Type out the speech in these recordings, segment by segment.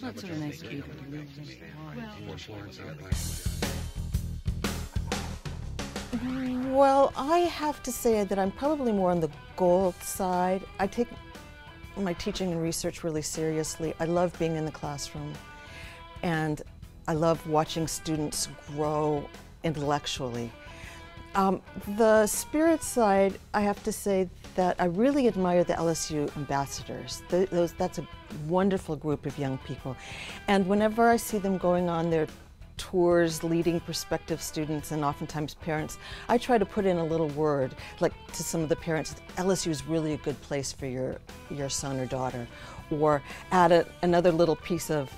That's what a nice key to believe in. Well, I have to say that I'm probably more on the goal side. I take my teaching and research really seriously. I love being in the classroom, and I love watching students grow intellectually. The spirit side, I have to say that I really admire the LSU ambassadors. That's a wonderful group of young people. And whenever I see them going on their tours leading prospective students and oftentimes parents, I try to put in a little word, like to some of the parents, LSU is really a good place for your son or daughter, or add another little piece of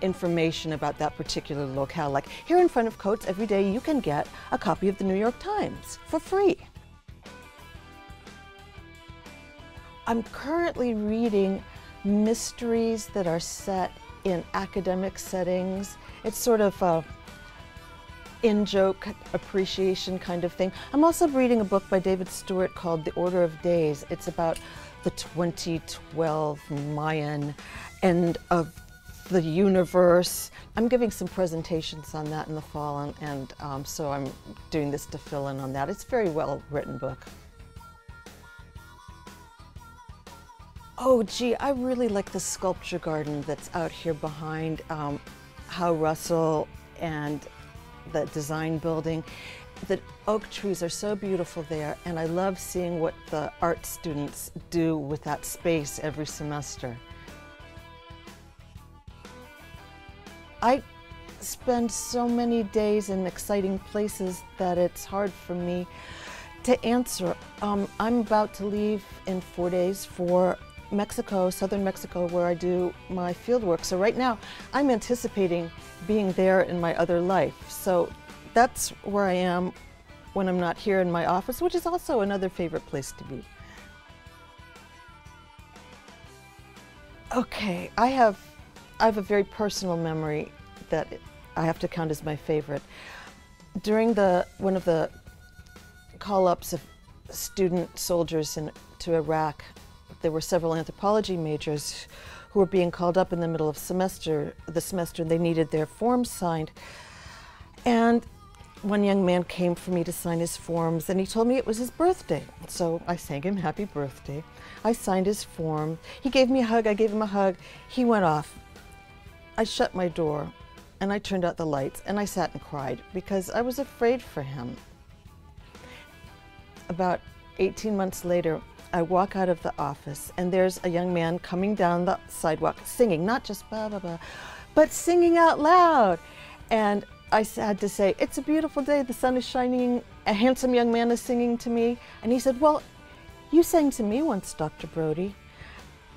information about that particular locale. Like here in front of Coates every day you can get a copy of the New York Times for free. I'm currently reading mysteries that are set in academic settings. It's sort of a in-joke appreciation kind of thing. I'm also reading a book by David Stewart called The Order of Days. It's about the 2012 Mayan end of the universe. I'm giving some presentations on that in the fall, and so I'm doing this to fill in on that. It's a very well written book. Oh gee, I really like the sculpture garden that's out here behind Howe Russell and the design building. The oak trees are so beautiful there, and I love seeing what the art students do with that space every semester. I spend so many days in exciting places that it's hard for me to answer. I'm about to leave in 4 days for Mexico, southern Mexico, where I do my field work. So right now, I'm anticipating being there in my other life. So that's where I am when I'm not here in my office, which is also another favorite place to be. Okay, I have a very personal memory that I have to count as my favorite. During one of the call-ups of student soldiers to Iraq, there were several anthropology majors who were being called up in the middle of the semester, and they needed their forms signed. And one young man came for me to sign his forms, and he told me it was his birthday. So I sang him happy birthday. I signed his form. He gave me a hug, I gave him a hug. He went off. I shut my door, and I turned out the lights, and I sat and cried because I was afraid for him. About 18 months later, I walk out of the office, and there's a young man coming down the sidewalk singing, not just blah, blah, blah, but singing out loud. And I had to say, it's a beautiful day, the sun is shining, a handsome young man is singing to me. And he said, well, you sang to me once, Dr. Brody.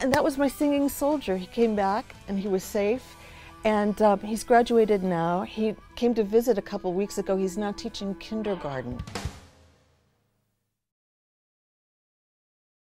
And that was my singing soldier. He came back, and he was safe. And he's graduated now. He came to visit a couple weeks ago. He's now teaching kindergarten.